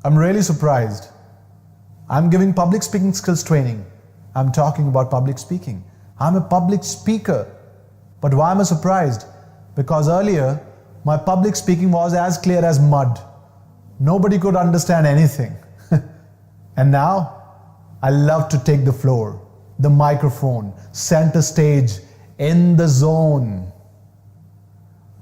I'm really surprised. I'm giving public speaking skills training. I'm talking about public speaking. I'm a public speaker. But why am I surprised? Because earlier, my public speaking was as clear as mud. Nobody could understand anything. And now, I love to take the floor, the microphone, center stage, in the zone.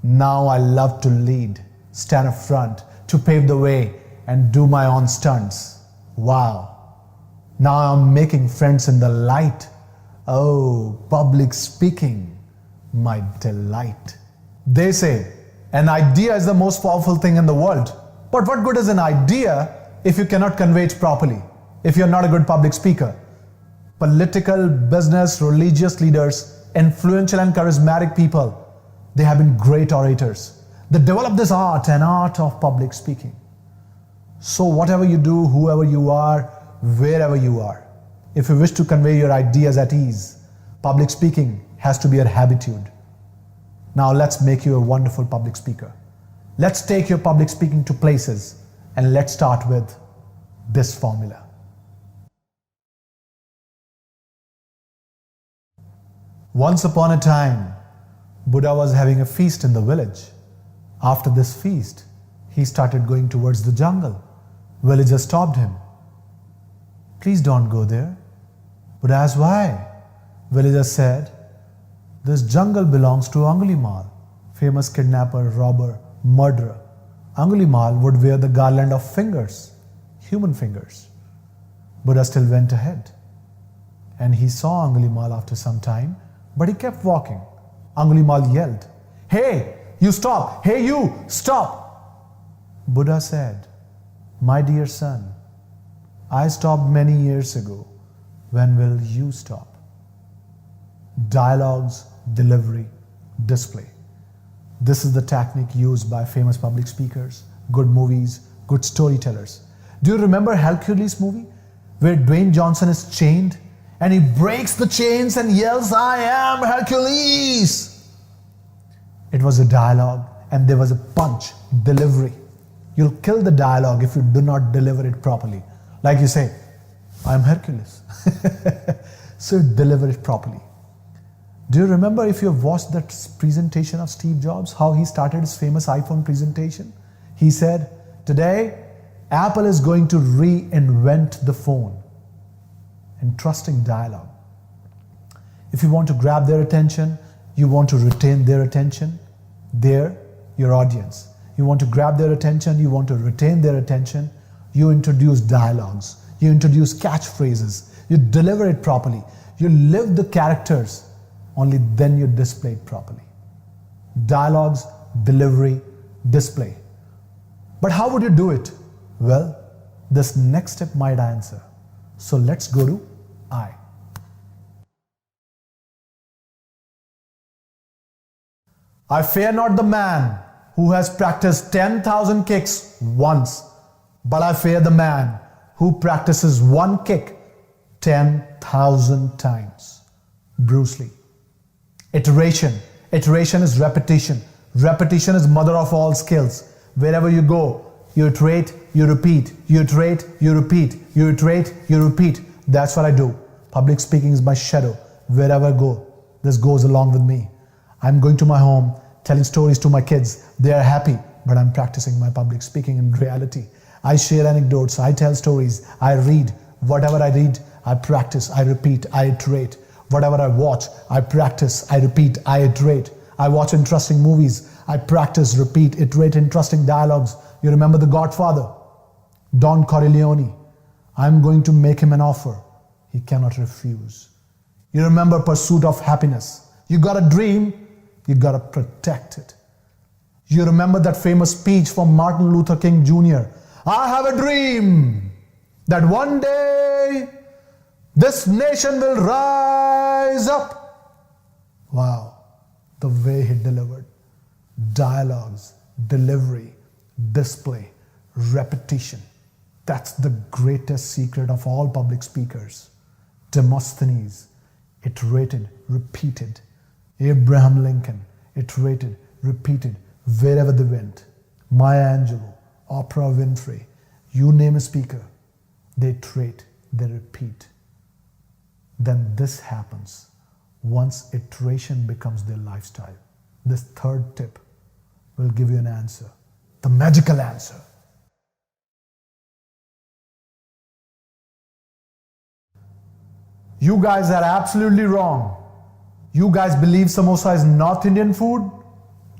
Now I love to lead, stand up front, to pave the way and do my own stunts. Wow. Now I'm making friends in the light. Oh, public speaking, my delight. They say, an idea is the most powerful thing in the world. But what good is an idea if you cannot convey it properly? If you're not a good public speaker? Political, business, religious leaders, influential and charismatic people, they have been great orators. They develop this art, an art of public speaking. So whatever you do, whoever you are, wherever you are, if you wish to convey your ideas at ease, public speaking has to be a habitude. Now let's make you a wonderful public speaker. Let's take your public speaking to places, and let's start with this formula. Once upon a time, Buddha was having a feast in the village. After this feast, he started going towards the jungle. Villagers stopped him. Please don't go there. Buddha asked why. Villagers said, this jungle belongs to Angulimal, famous kidnapper, robber, murderer. Angulimal would wear the garland of fingers, human fingers. Buddha still went ahead. And he saw Angulimal after some time, but he kept walking. Angulimal yelled, hey, you stop! Hey, you, stop! Buddha said, my dear son, I stopped many years ago. When will you stop? Dialogues, delivery, display. This is the technique used by famous public speakers, good movies, good storytellers. Do you remember Hercules movie, where Dwayne Johnson is chained and he breaks the chains and yells, I am Hercules? It was a dialogue and there was a punch, delivery. You'll kill the dialogue if you do not deliver it properly. Like you say, I'm Hercules. So deliver it properly. Do you remember, if you have watched that presentation of Steve Jobs, how he started his famous iPhone presentation? He said, today, Apple is going to reinvent the phone. Interesting dialogue. If you want to grab their attention, you want to retain their attention, they're your audience. You want to grab their attention, you want to retain their attention, you introduce dialogues, you introduce catchphrases, you deliver it properly, you live the characters, only then you display it properly. Dialogues, delivery, display. But how would you do it? Well, this next step might answer. So let's go to I. I fear not the man who has practiced 10,000 kicks once, but I fear the man who practices one kick 10,000 times. Bruce Lee. Iteration. Iteration is repetition. Repetition is mother of all skills. Wherever you go, you iterate, you repeat, you iterate, you repeat, you iterate, you repeat. That's what I do. Public speaking is my shadow. Wherever I go, this goes along with me. I'm going to my home, telling stories to my kids. They are happy, but I'm practicing my public speaking in reality. I share anecdotes, I tell stories, I read. Whatever I read, I practice, I repeat, I iterate. Whatever I watch, I practice, I repeat, I iterate. I watch interesting movies, I practice, repeat, iterate interesting dialogues. You remember The Godfather? Don Corleone. I'm going to make him an offer he cannot refuse. You remember Pursuit of Happiness? You got a dream, you got to protect it. You remember that famous speech from Martin Luther King Jr. I have a dream that one day this nation will rise up. Wow, the way he delivered. Dialogues, delivery, display, repetition. That's the greatest secret of all public speakers. Demosthenes iterated, repeated. Abraham Lincoln iterated, repeated, wherever they went. Maya Angelou, Oprah Winfrey, You name a speaker, they iterate, they repeat. Then this happens once iteration becomes their lifestyle. This third tip will give you an answer, the magical answer. You guys are absolutely wrong. You guys believe samosa is North Indian food?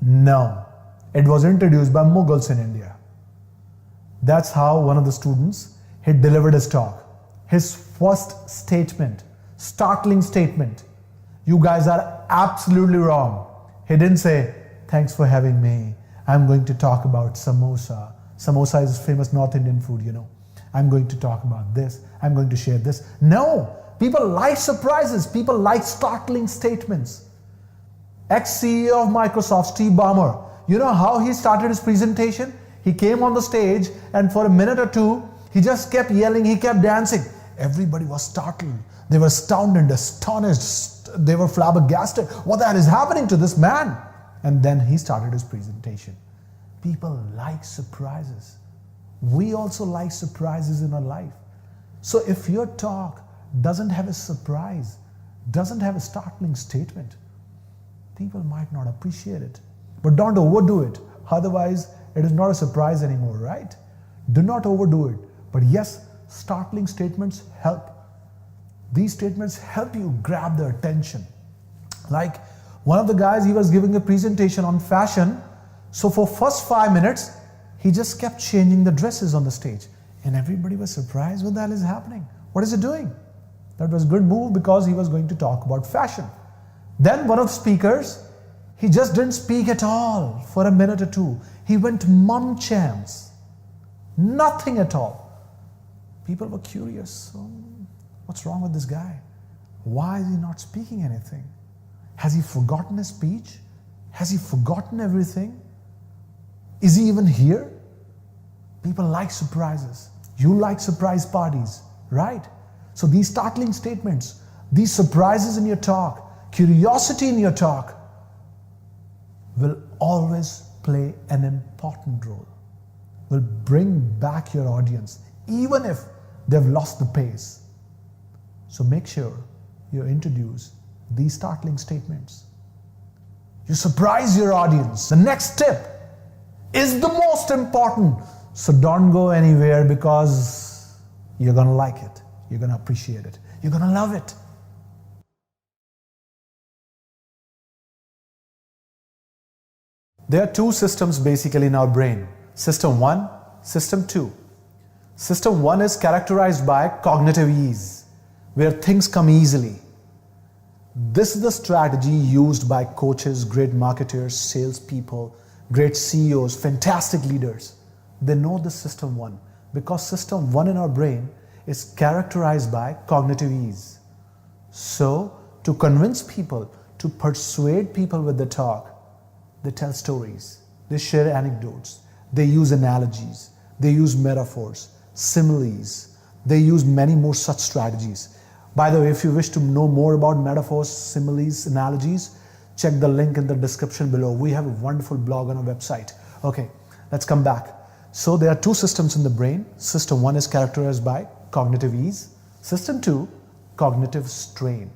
No. It was introduced by Mughals in India. That's how one of the students, he delivered his talk. His first statement, startling statement. You guys are absolutely wrong. He didn't say, thanks for having me. I'm going to talk about samosa. Samosa is famous North Indian food, you know. I'm going to talk about this. I'm going to share this. No. People like surprises. People like startling statements. Ex-CEO of Microsoft, Steve Ballmer, you know how he started his presentation? He came on the stage and for a minute or two, he just kept yelling, he kept dancing. Everybody was startled. They were astounded, astonished. They were flabbergasted. What the hell is happening to this man? And then he started his presentation. People like surprises. We also like surprises in our life. So if your talk doesn't have a surprise, doesn't have a startling statement, people might not appreciate it. But don't overdo it. Otherwise, it is not a surprise anymore, right? Do not overdo it. But yes, startling statements help. These statements help you grab their attention. Like one of the guys, he was giving a presentation on fashion. So for first 5 minutes, he just kept changing the dresses on the stage. And everybody was surprised, what the hell is happening? What is he doing? That was a good move because he was going to talk about fashion. Then one of the speakers, he just didn't speak at all for a minute or two. He went mum chance. Nothing at all. People were curious. So what's wrong with this guy? Why is he not speaking anything? Has he forgotten his speech? Has he forgotten everything? Is he even here? People like surprises. You like surprise parties, right? So these startling statements, these surprises in your talk, curiosity in your talk will always play an important role, will bring back your audience, even if they've lost the pace. So make sure you introduce these startling statements. You surprise your audience. The next tip is the most important. So don't go anywhere because you're going to like it. You're going to appreciate it. You're going to love it. There are two systems basically in our brain. System 1, System 2. System 1 is characterized by cognitive ease, where things come easily. This is the strategy used by coaches, great marketers, salespeople, great CEOs, fantastic leaders. They know this System 1 because System 1 in our brain is characterized by cognitive ease. So, to convince people, to persuade people with the talk, they tell stories, they share anecdotes, they use analogies, they use metaphors, similes, they use many more such strategies. By the way, if you wish to know more about metaphors, similes, analogies, check the link in the description below. We have a wonderful blog on our website. Okay, let's come back. So there are two systems in the brain. System 1 is characterized by cognitive ease. System 2, cognitive strain.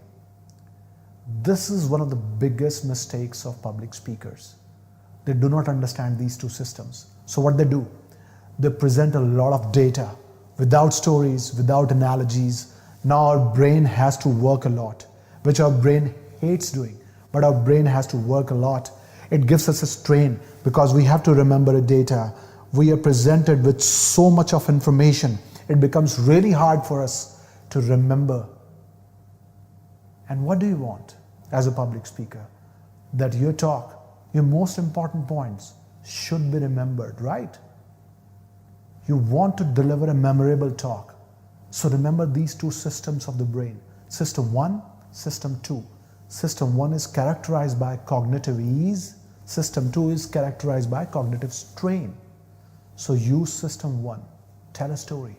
This is one of the biggest mistakes of public speakers. They do not understand these two systems. So what they do? They present a lot of data without stories, without analogies. Now our brain has to work a lot, which our brain hates doing, but our brain has to work a lot. It gives us a strain because we have to remember the data. We are presented with so much of information. It becomes really hard for us to remember. And what do you want as a public speaker? That your talk, your most important points should be remembered, right? You want to deliver a memorable talk. So remember these two systems of the brain. System 1, System 2. System 1 is characterized by cognitive ease. System 2 is characterized by cognitive strain. So use System 1. Tell a story.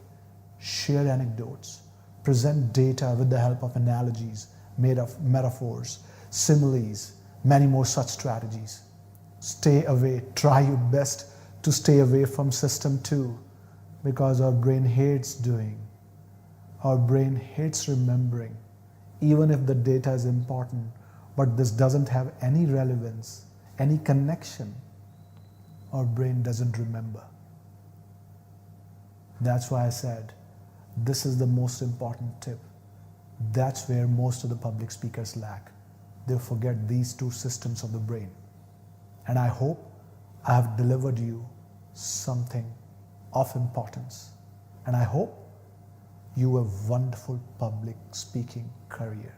Share anecdotes. Present data with the help of analogies, made of metaphors, similes, many more such strategies. Stay away. Try your best to stay away from System 2. Because our brain hates doing. Our brain hates remembering, even if the data is important, but this doesn't have any relevance, any connection. Our brain doesn't remember. That's why I said, this is the most important tip. That's where most of the public speakers lack. They forget these two systems of the brain. And I hope I have delivered you something of importance. And I hope you have a wonderful public speaking career.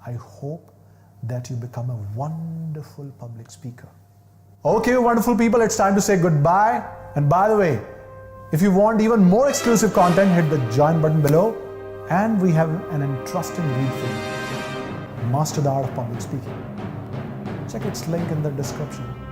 I hope that you become a wonderful public speaker. Okay, wonderful people, it's time to say goodbye. And by the way, if you want even more exclusive content, hit the join button below. And we have an interesting read for you. Master the Art of Public Speaking. Check its link in the description.